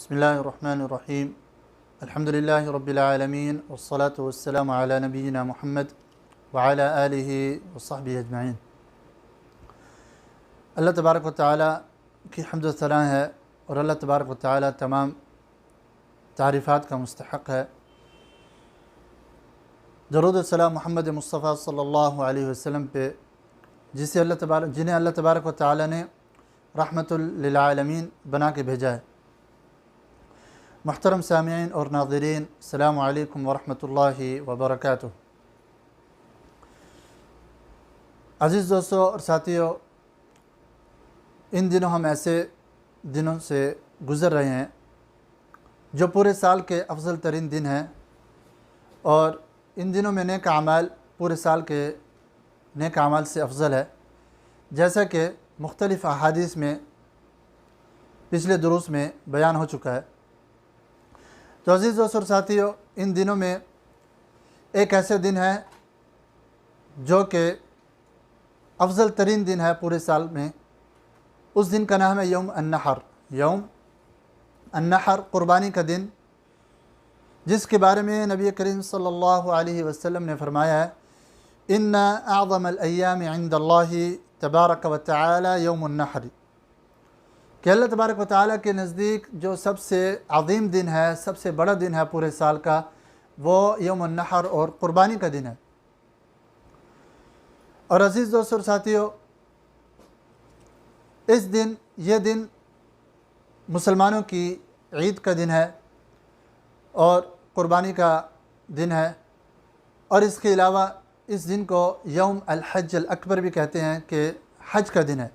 بسم الله الرحمن الرحيم الحمد لله رب العالمين والصلاة والسلام على نبينا محمد وعلى آله وصحبه أجمعين۔ اللہ تبارک و تعالیٰ کی حمد و ثنا ہے اور اللہ تبارک و تعالیٰ تمام تعریفات کا مستحق ہے۔ درود و سلام محمد مصطفیٰ صلی اللہ علیہ وسلم پہ جنہیں اللہ تبارک و تعالیٰ نے رحمت للعالمین بنا کے بھیجا ہے۔ محترم سامعین اور ناظرین، السلام علیکم ورحمۃ اللہ وبرکاتہ۔ عزیز دوستو اور ساتھیو، ان دنوں ہم ایسے دنوں سے گزر رہے ہیں جو پورے سال کے افضل ترین دن ہیں، اور ان دنوں میں نیک اعمال پورے سال کے نیک اعمال سے افضل ہے، جیسا کہ مختلف احادیث میں پچھلے دروس میں بیان ہو چکا ہے۔ تو عزیز دوست اور ساتھیو، ان دنوں میں ایک ایسے دن ہے جو کہ افضل ترین دن ہے پورے سال میں۔ اس دن کا نام ہے یوم النحر۔ یوم النحر قربانی کا دن، جس کے بارے میں نبی کریم صلی اللہ علیہ وسلم نے فرمایا ہے ان اعظم الایام عند اللہ تبارک و تعالی یوم النحر، کہ اللہ تبارک و تعالیٰ کے نزدیک جو سب سے عظیم دن ہے، سب سے بڑا دن ہے پورے سال کا، وہ یوم النحر اور قربانی کا دن ہے۔ اور عزیز دوست اور ساتھیو، یہ دن مسلمانوں کی عید کا دن ہے اور قربانی کا دن ہے، اور اس کے علاوہ اس دن کو یوم الحج الاکبر بھی کہتے ہیں کہ حج کا دن ہے،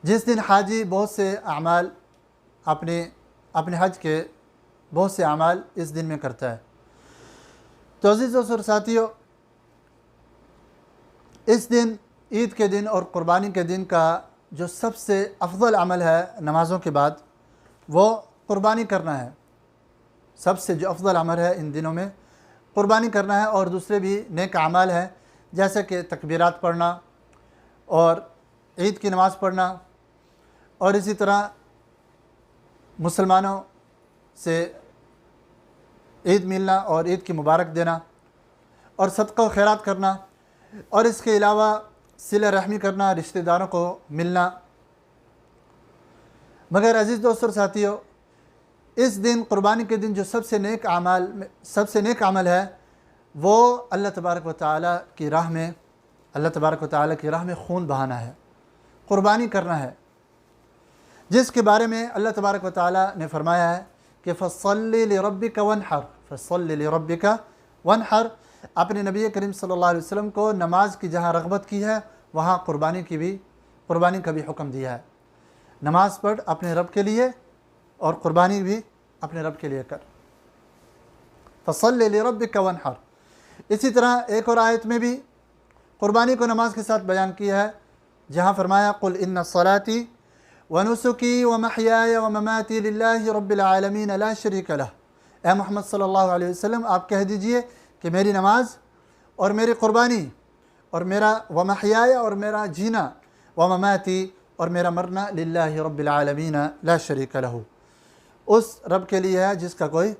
جس دن حاجی بہت سے اعمال اپنے حج کے بہت سے اعمال اس دن میں کرتا ہے۔ تو عزیز دوست اور ساتھیو، اس دن عید کے دن اور قربانی کے دن کا جو سب سے افضل عمل ہے نمازوں کے بعد، وہ قربانی کرنا ہے۔ سب سے جو افضل عمل ہے ان دنوں میں قربانی کرنا ہے، اور دوسرے بھی نیک اعمال ہیں جیسے کہ تکبیرات پڑھنا اور عید کی نماز پڑھنا، اور اسی طرح مسلمانوں سے عید ملنا اور عید کی مبارک دینا، اور صدقہ و خیرات کرنا، اور اس کے علاوہ صلہ رحمی کرنا، رشتہ داروں کو ملنا۔ مگر عزیز دوست اور ساتھیو، اس دن قربانی کے دن جو سب سے نیک عمل ہے، وہ اللہ تبارک و تعالیٰ کی راہ میں خون بہانا ہے، قربانی کرنا ہے، جس کے بارے میں اللہ تبارک و تعالیٰ نے فرمایا ہے کہ فَصَلِّ لِرَبِّكَ وَانْحَرْ، فَصَلِّ لِرَبِّكَ وَانْحَرْ۔ اپنے نبی کریم صلی اللہ علیہ وسلم کو نماز کی جہاں رغبت کی ہے، وہاں قربانی کا بھی حکم دیا ہے۔ نماز پڑھ اپنے رب کے لیے، اور قربانی بھی اپنے رب کے لیے کر۔ فَصَلِّ لِرَبِّكَ وَانْحَرْ۔ اسی طرح ایک اور آیت میں بھی قربانی کو نماز کے ساتھ بیان کیا ہے، جہاں فرمایا قُلْ إِنَّ صَلَاتِي وَنُسُكِي وَمَحْيَايَ وَمَمَاتِي لِلَّهِ رَبِّ الْعَالَمِينَ لَا شَرِيكَ لَهُ۔ اے محمد صلی اللہ علیہ وسلم، آپ کہہ دیجئے کہ میری نماز اور میری قربانی اور میرا ومحیایا اور میرا جینا، ومماتی اور میرا مرنا، للہ رب العالمین لا شریک لہ، اس رب کے لیے ہے جس کا کوئی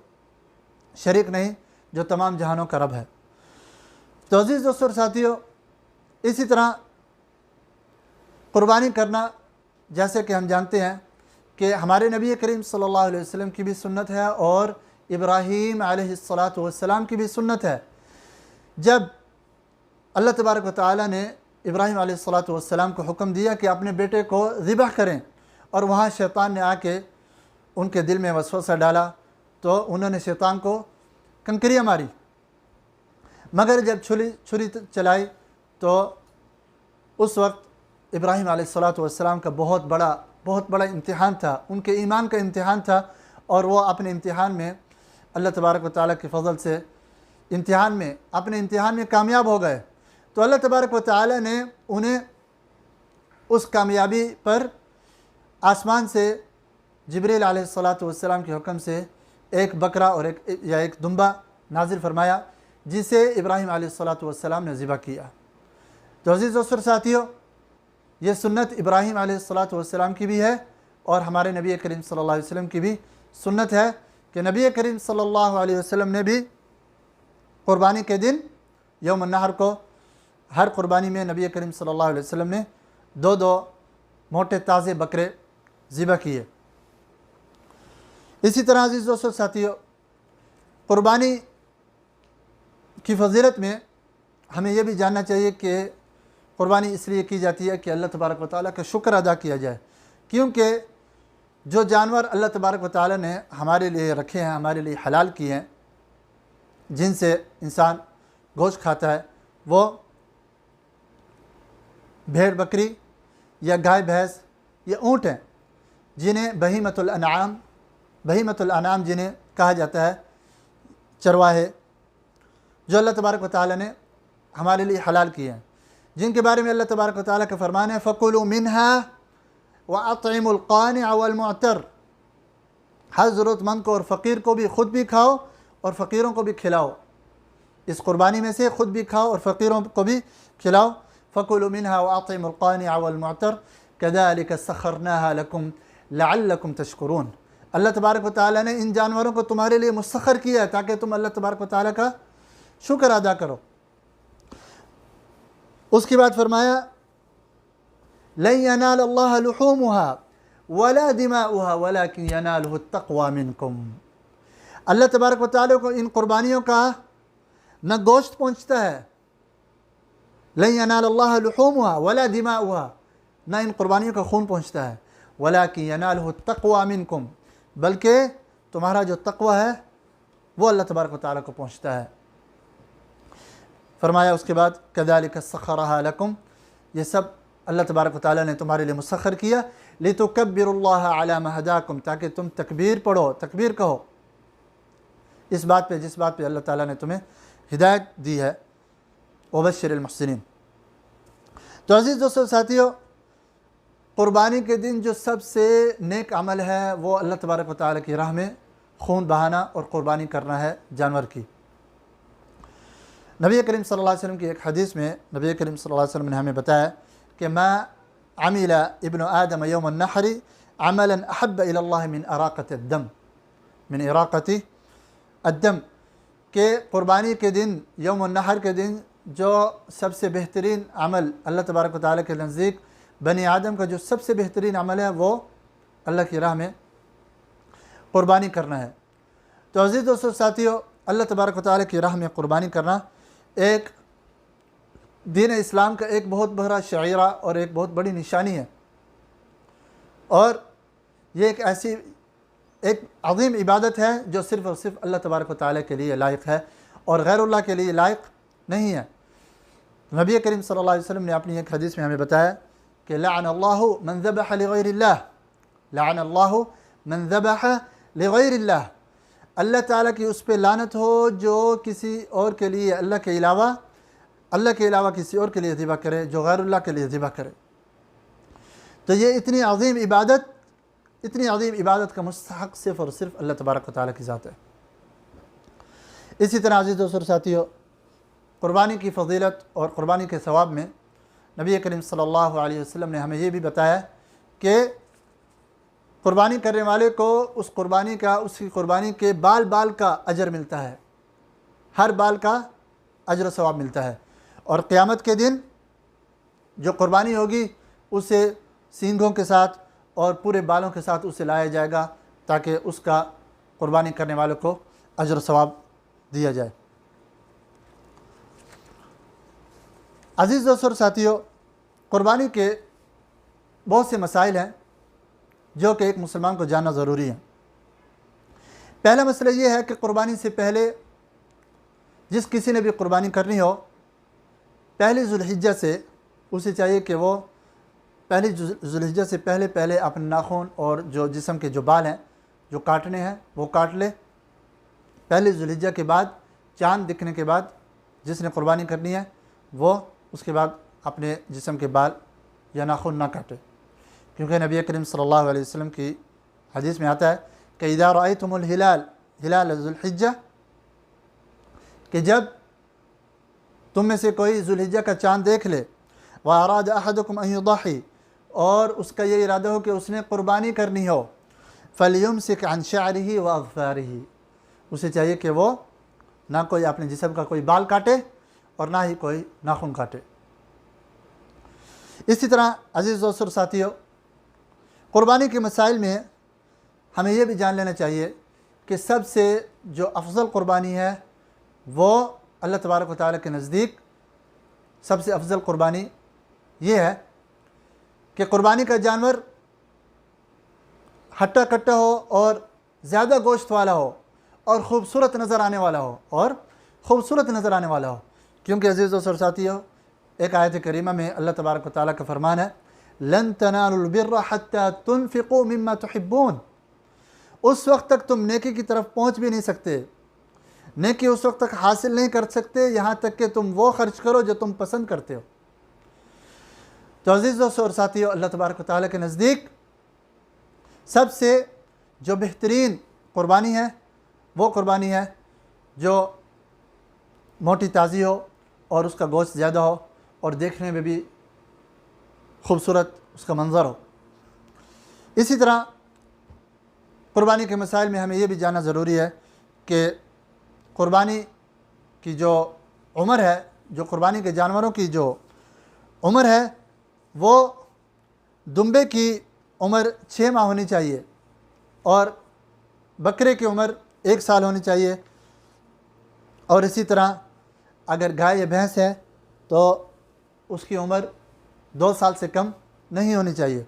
شریک نہیں، جو تمام جہانوں کا رب ہے۔ تو عزیز دوستو اور ساتھیو، اسی طرح قربانی کرنا، جیسے کہ ہم جانتے ہیں کہ ہمارے نبی کریم صلی اللہ علیہ وسلم کی بھی سنت ہے، اور ابراہیم علیہ السلام کی بھی سنت ہے۔ جب اللہ تبارک و تعالیٰ نے ابراہیم علیہ السلام کو حکم دیا کہ اپنے بیٹے کو ذبح کریں، اور وہاں شیطان نے آ کے ان کے دل میں وسوسہ ڈالا، تو انہوں نے شیطان کو کنکریاں ماری، مگر جب چھری چلائی تو اس وقت ابراہیم علیہ السلام کا بہت بڑا امتحان تھا، ان کے ایمان کا امتحان تھا، اور وہ اپنے امتحان میں اللہ تبارک و تعالیٰ کے فضل سے اپنے امتحان میں کامیاب ہو گئے۔ تو اللہ تبارک و تعالیٰ نے انہیں اس کامیابی پر آسمان سے جبریل علیہ السلام کے حکم سے ایک بکرا اور ایک دمبا نازل فرمایا، جسے ابراہیم علیہ السلام نے ذبح کیا۔ تو عزیز دوستو اور ساتھیو، یہ سنت ابراہیم علیہ السلام کی بھی ہے، اور ہمارے نبی کریم صلی اللہ علیہ وسلم کی بھی سنت ہے کہ نبی کریم صلی اللہ علیہ وسلم نے بھی قربانی کے دن یوم النحر کو ہر قربانی میں نبی کریم صلی اللہ علیہ وسلم نے 2 موٹے تازے بکرے ذبح کیے۔ اسی طرح عزیز دوستو ساتھیو، قربانی کی فضیلت میں ہمیں یہ بھی جاننا چاہیے کہ قربانی اس لیے کی جاتی ہے کہ اللہ تبارک و تعالیٰ کا شکر ادا کیا جائے، کیونکہ جو جانور اللہ تبارک و تعالیٰ نے ہمارے لیے رکھے ہیں، ہمارے لیے حلال کیے ہیں، جن سے انسان گوشت کھاتا ہے، وہ بھیڑ بکری یا گائے بھینس یا اونٹ ہیں، جنہیں بہیمۃ الانعام جنہیں کہا جاتا ہے، چرواہے، جو اللہ تبارک و تعالیٰ نے ہمارے لیے حلال کیے ہیں، جن کے بارے میں اللہ تبارک و تعالیٰ کا فرمان ہے فَكُلُوا مِنْهَا وَأَطْعِمُوا الْقَانِعَ وَالْمُعْتَرَّ، ہر ضرورت مند کو اور فقیر کو بھی خود بھی کھاؤ اور فقیروں کو بھی کھلاؤ، اس قربانی میں سے خود بھی کھاؤ اور فقیروں کو بھی کھلاؤ۔ فَكُلُوا مِنْهَا وَأَطْعِمُوا الْقَانِعَ وَالْمُعْتَرَّ كَذَلِكَ سَخَّرْنَاهَا لَكُمْ لَعَلَّكُمْ تَشْكُرُونَ، اللہ تبارک و تعالیٰ نے ان جانوروں کو تمہارے لیے مسخر کیا ہے تاکہ تم اللہ تبارک و تعالیٰ کا شکر ادا کرو۔ اس کے بعد فرمایا لَن يَنَالَ اللَّهَ لُحُومُهَا وَلَا دِمَاؤُهَا وَلَكِنْ يَنَالُهُ التَّقْوَى مِنْكُمْ، اللہ تبارک و تعالیٰ کو ان قربانیوں کا نہ گوشت پہنچتا ہے، لَن يَنَالَ اللَّهَ لُحُومُهَا وَلَا دِمَاؤُهَا، نہ ان قربانیوں کا خون پہنچتا ہے، وَلَكِنْ يَنَالُهُ التَّقْوَى مِنْكُمْ، بلکہ تمہارا جو تقوی ہے وہ اللہ تبارک و تعالیٰ کو پہنچتا ہے۔ فرمایا اس کے بعد كَذَلِكَ سَخَّرَهَا لَكُمْ، یہ سب اللہ تبارک و تعالیٰ نے تمہارے لیے مسخر کیا، لِتُكَبِّرُوا اللَّهَ عَلَى مَا هَدَاكُمْ، تاکہ تم تکبیر پڑھو، تکبیر کہو اس بات پہ جس بات پہ اللہ تعالیٰ نے تمہیں ہدایت دی ہے، وَبَشِّرِ الْمُحْسِنِينَ۔ تو عزیز دوستو ساتھیو، قربانی کے دن جو سب سے نیک عمل ہے وہ اللہ تبارک و تعالیٰ کی راہ میں خون بہانا اور قربانی کرنا ہے جانور کی۔ نبی کریم صلی اللہ علیہ وسلم کی ایک حدیث میں نبی کریم صلی اللہ علیہ وسلم نے ہمیں بتایا کہ ما عمل ابن آدم یوم النحر عملا احب الى اللہ من اراقۃ الدم، کہ قربانی کے دن یوم النحر کے دن جو سب سے بہترین عمل اللہ تبارک و تعالیٰ کے نزدیک بنی آدم کا جو سب سے بہترین عمل ہے وہ اللہ کی راہ میں قربانی کرنا ہے۔ تو عزیز دوستو ساتھیو، اللہ تبارک و تعالیٰ کی راہ میں قربانی کرنا ایک دین اسلام کا ایک بہت بڑا شعیرہ اور ایک بہت بڑی نشانی ہے، اور یہ ایک عظیم عبادت ہے جو صرف اور صرف اللہ تبارک و تعالیٰ کے لیے لائق ہے اور غیر اللہ کے لیے لائق نہیں ہے۔ نبی کریم صلی اللہ علیہ وسلم نے اپنی ایک حدیث میں ہمیں بتایا کہ لعن اللہ من ذبح لغیر اللہ، لعن اللہ من ذبح لغیر اللہ، اللہ تعالیٰ کی اس پہ لعنت ہو جو کسی اور کے لیے اللہ کے علاوہ کسی اور کے لیے ذبح کرے، جو غیر اللہ کے لیے ذبح کرے۔ تو یہ اتنی عظیم عبادت کا مستحق صرف اور صرف اللہ تبارک و تعالیٰ کی ذات ہے۔ اسی طرح عزیز دوستو ساتھیو، قربانی کی فضیلت اور قربانی کے ثواب میں نبی کریم صلی اللہ علیہ وسلم نے ہمیں یہ بھی بتایا کہ قربانی کرنے والے کو اس کی قربانی کے بال کا اجر ملتا ہے، ہر بال کا اجر و ثواب ملتا ہے، اور قیامت کے دن جو قربانی ہوگی اسے سینگوں کے ساتھ اور پورے بالوں کے ساتھ اسے لایا جائے گا تاکہ اس کا قربانی کرنے والوں کو اجر و ثواب دیا جائے۔ عزیز دوستو اور ساتھیو، قربانی کے بہت سے مسائل ہیں جو کہ ایک مسلمان کو جاننا ضروری ہے۔ پہلا مسئلہ یہ ہے کہ قربانی سے پہلے جس کسی نے بھی قربانی کرنی ہو، پہلی ذوالحجہ سے اسے چاہیے کہ وہ پہلی ذوالحجہ سے پہلے اپنے ناخن اور جو جسم کے جو بال ہیں جو کاٹنے ہیں وہ کاٹ لے۔ پہلی ذوالحجہ کے بعد چاند دکھنے کے بعد جس نے قربانی کرنی ہے وہ اس کے بعد اپنے جسم کے بال یا ناخن نہ کاٹے، کیونکہ نبی کریم صلی اللہ علیہ وسلم کی حدیث میں آتا ہے کہ اذا رأیتم ہلال ذوالحجہ، کہ جب تم میں سے کوئی ذوالحجہ کا چاند دیکھ لے، واراد احدکم ان یضحی، اور اس کا یہ ارادہ ہو کہ اس نے قربانی کرنی ہو، فَلْيُمْسِكْ عَنْ شَعْرِهِ وَأَظْفَارِهِ، اسے چاہیے کہ وہ نہ کوئی اپنے جسم کا کوئی بال کاٹے اور نہ ہی کوئی ناخن کاٹے۔ اسی طرح عزیز دوستو اور ساتھیو، قربانی کے مسائل میں ہمیں یہ بھی جان لینا چاہیے کہ سب سے جو افضل قربانی ہے وہ اللہ تبارک و تعالیٰ کے نزدیک سب سے افضل قربانی یہ ہے کہ قربانی کا جانور ہٹا کٹا ہو اور زیادہ گوشت والا ہو اور خوبصورت نظر آنے والا ہو کیونکہ عزیز دوستو اور ساتھیو، ایک آیت کریمہ میں اللہ تبارک و تعالیٰ کا فرمان ہے لَن تَنَالُوا الْبِرَّ حَتَّى تُنْفِقُوا مِمَّا تُحِبُّونَ، اس وقت تک تم نیکی کی طرف پہنچ بھی نہیں سکتے، نیکی اس وقت تک حاصل نہیں کر سکتے یہاں تک کہ تم وہ خرچ کرو جو تم پسند کرتے ہو۔ تو عزیز دوستو اور ساتھیو، اللہ تبارک و تعالیٰ کے نزدیک سب سے جو بہترین قربانی ہے وہ قربانی ہے جو موٹی تازی ہو اور اس کا گوشت زیادہ ہو اور دیکھنے میں بھی خوبصورت اس کا منظر ہو۔ اسی طرح قربانی کے مسائل میں ہمیں یہ بھی جاننا ضروری ہے کہ قربانی کی جو عمر ہے، جو قربانی کے جانوروں کی جو عمر ہے وہ دمبے کی عمر 6 ماہ ہونی چاہیے اور بکرے کی عمر 1 سال ہونی چاہیے، اور اسی طرح اگر گائے یا بھینس ہے تو اس کی عمر 2 سال سے کم نہیں ہونی چاہیے،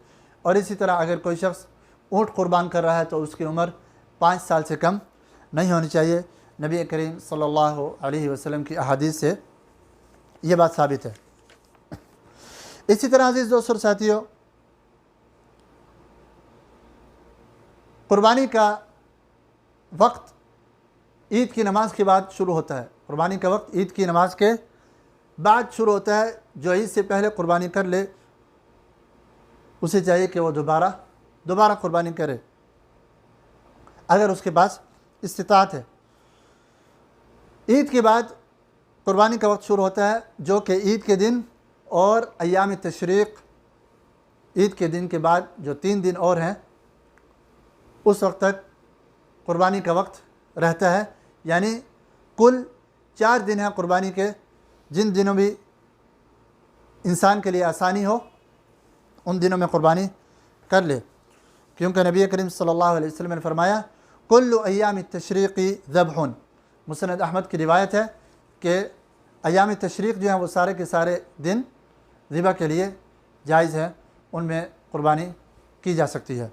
اور اسی طرح اگر کوئی شخص اونٹ قربان کر رہا ہے تو اس کی عمر 5 سال سے کم نہیں ہونی چاہیے۔ نبی کریم صلی اللہ علیہ وسلم کی احادیث سے یہ بات ثابت ہے۔ اسی طرح عزیز دوستو اور ساتھیو، قربانی کا وقت عید کی نماز کے بعد شروع ہوتا ہے۔ قربانی کا وقت عید کی نماز کے بعد شروع ہوتا ہے۔ جو عید سے پہلے قربانی کر لے اسے چاہیے کہ وہ دوبارہ قربانی کرے اگر اس کے پاس استطاعت ہے۔ عید کے بعد قربانی کا وقت شروع ہوتا ہے جو کہ عید کے دن اور ایام تشریق، عید کے دن کے بعد جو 3 دن اور ہیں اس وقت تک قربانی کا وقت رہتا ہے، یعنی کل 4 دن ہیں قربانی کے، جن دنوں بھی انسان کے لیے آسانی ہو ان دنوں میں قربانی کر لے، کیونکہ نبی کریم صلی اللہ علیہ وسلم نے فرمایا کل ایام التشریق ذبح۔ مسند احمد کی روایت ہے کہ ایام تشریق جو ہیں وہ سارے کے سارے دن ذبح کے لیے جائز ہیں، ان میں قربانی کی جا سکتی ہے۔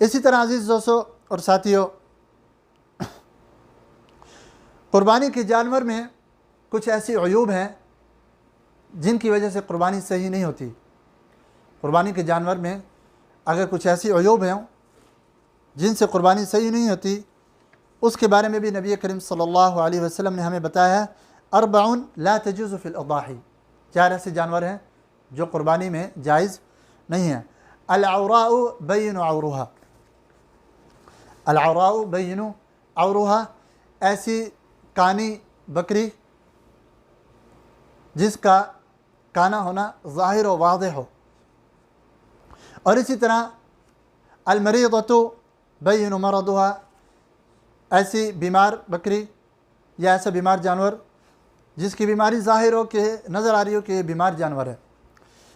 اسی طرح عزیز دوستو اور ساتھیو، قربانی کے جانور میں کچھ ایسی عیوب ہیں جن کی وجہ سے قربانی صحیح نہیں ہوتی۔ قربانی کے جانور میں اگر کچھ ایسی عیوب ہیں جن سے قربانی صحیح نہیں ہوتی، اس کے بارے میں بھی نبی کریم صلی اللہ علیہ وسلم نے ہمیں بتایا ہے 4 لا تجوز فی الاضاحی، 4 ایسے جانور ہیں جو قربانی میں جائز نہیں ہیں۔ العوراء بین عورها، العوراء بین عورها، ایسی کانی بکری جس کا کانا ہونا ظاہر و واضح ہو، اور اسی طرح المریضۃ بین مرضها، ایسی بیمار بکری یا ایسا بیمار جانور جس کی بیماری ظاہر ہو کہ نظر آ رہی ہو کہ یہ بیمار جانور ہے۔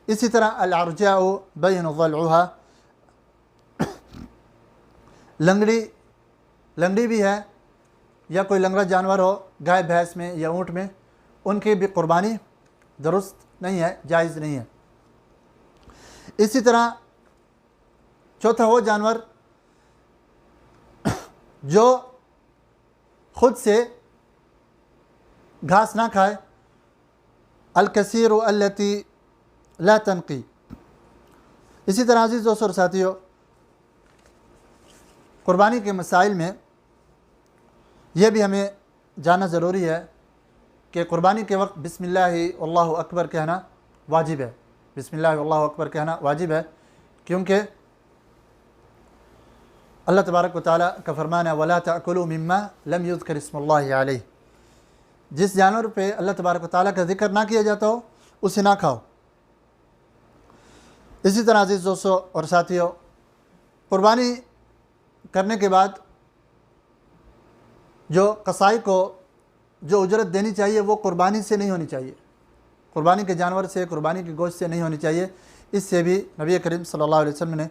اسی طرح العرجاء بین ضلعها، لنگڑی بھی ہے یا کوئی لنگڑا جانور ہو گائے بھینس میں یا اونٹ میں، ان کی بھی قربانی درست نہیں ہے، جائز نہیں ہے۔ اسی طرح چوتھا وہ جانور جو خود سے گھاس نہ کھائے، الکثیر التی لا تنقی۔ اسی طرح عزیز دوستو اور ساتھیو، قربانی کے مسائل میں یہ بھی ہمیں جاننا ضروری ہے کہ قربانی کے وقت بسم اللہ اللہ اکبر کہنا واجب ہے، بسم اللہ اللہ اکبر کہنا واجب ہے، کیونکہ اللہ تبارک و تعالیٰ کا فرمان ہے وَلَا تَأْكُلُوا مِمَّا لَمْ يُذْكَرِ اسْمُ اللَّهِ عَلَيْهِ، جس جانور پہ اللہ تبارک و تعالیٰ کا ذکر نہ کیا جاتا ہو اسے نہ کھاؤ۔ اسی طرح عزیز دوستوں اور ساتھیوں، قربانی کرنے کے بعد جو قصائی کو جو اجرت دینی چاہیے وہ قربانی سے نہیں ہونی چاہیے، قربانی کے جانور سے، قربانی کے گوشت سے نہیں ہونی چاہیے۔ اس سے بھی نبی کریم صلی اللہ علیہ وسلم نے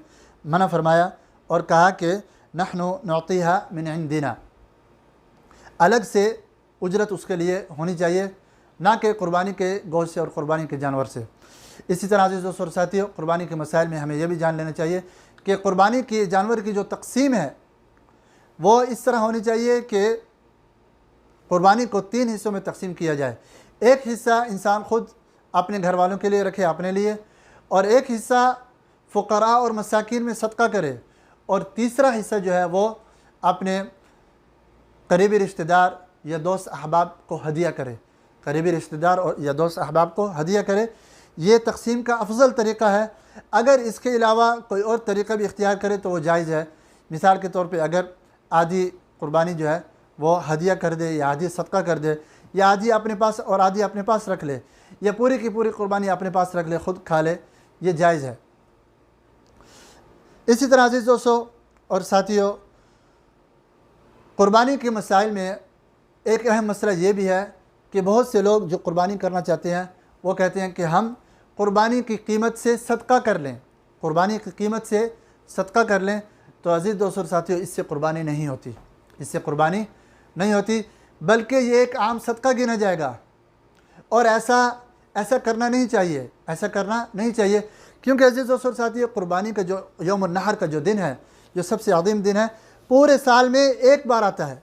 منع فرمایا اور کہا کہ نحن نعطیہا من عندنا، الگ سے اجرت اس کے لیے ہونی چاہیے، نہ کہ قربانی کے گوشت سے اور قربانی کے جانور سے۔ اسی طرح عزیز دوستوں اور ساتھیوں، قربانی کے مسائل میں ہمیں یہ بھی جان لینا چاہیے کہ قربانی کی جانور کی جو تقسیم ہے وہ اس طرح ہونی چاہیے کہ قربانی کو 3 حصوں میں تقسیم کیا جائے۔ ایک حصہ انسان خود اپنے گھر والوں کے لیے رکھے، اپنے لیے، اور ایک حصہ فقراء اور مساکین میں صدقہ کرے، اور تیسرا حصہ جو ہے وہ اپنے قریبی رشتہ دار یا دوست احباب کو ہدیہ کرے، قریبی رشتہ دار اور یا دوست احباب کو ہدیہ کرے۔ یہ تقسیم کا افضل طریقہ ہے۔ اگر اس کے علاوہ کوئی اور طریقہ بھی اختیار کرے تو وہ جائز ہے۔ مثال کے طور پہ اگر آدھی قربانی جو ہے وہ ہدیہ کر دے یا آدھی صدقہ کر دے، یا آدھی اپنے پاس اور آدھی اپنے پاس رکھ لے، یا پوری کی پوری قربانی اپنے پاس رکھ لے، خود کھا لے، یہ جائز ہے۔ اسی طرح عزیز دوستوں اور ساتھیوں، قربانی کے مسائل میں ایک اہم مسئلہ یہ بھی ہے کہ بہت سے لوگ جو قربانی کرنا چاہتے ہیں وہ کہتے ہیں کہ ہم قربانی کی قیمت سے صدقہ کر لیں، قربانی کی قیمت سے صدقہ کر لیں۔ تو عزیز دوستوں اور ساتھیوں، اس سے قربانی نہیں ہوتی، اس سے قربانی نہیں ہوتی، بلکہ یہ ایک عام صدقہ گنا جائے گا، اور ایسا کرنا نہیں چاہیے، ایسا کرنا نہیں چاہیے، کیونکہ عزیز دوستوں اور ساتھیوں، قربانی کا جو یوم النحر کا جو دن ہے، جو سب سے عظیم دن ہے، پورے سال میں ایک بار آتا ہے۔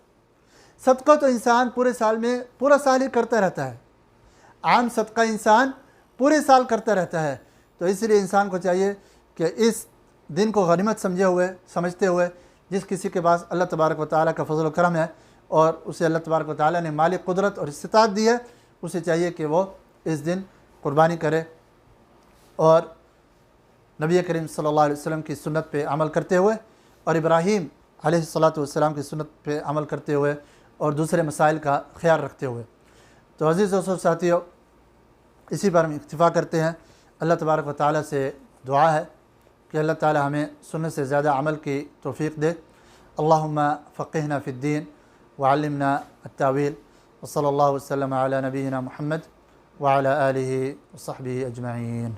صدقہ تو انسان پورے سال میں پورا سال ہی کرتا رہتا ہے، عام صدقہ انسان پورے سال کرتا رہتا ہے۔ تو اس لیے انسان کو چاہیے کہ اس دن کو غنیمت سمجھتے ہوئے، جس کسی کے پاس اللہ تبارک و تعالیٰ کا فضل و کرم ہے اور اسے اللہ تبارک و تعالیٰ نے مالی قدرت اور استطاعت دی ہے، اسے چاہیے کہ وہ اس دن قربانی کرے اور نبی کریم صلی اللہ علیہ وسلم کی سنت پہ عمل کرتے ہوئے اور ابراہیم علیہ السلام کی سنت پہ عمل کرتے ہوئے اور دوسرے مسائل کا خیال رکھتے ہوئے۔ تو عزیز دوستوں ساتھیوں، اسی پر ہم اکتفا کرتے ہیں۔ اللہ تبارک و تعالیٰ سے دعا ہے کہ اللہ تعالیٰ ہمیں سنت سے زیادہ عمل کی توفیق دے۔ اللہم فقہنا فی الدین وعلمنا التاویل، وصلی اللہ وسلم علی نبینا محمد وعلی آلہ وصحبہ اجمعین۔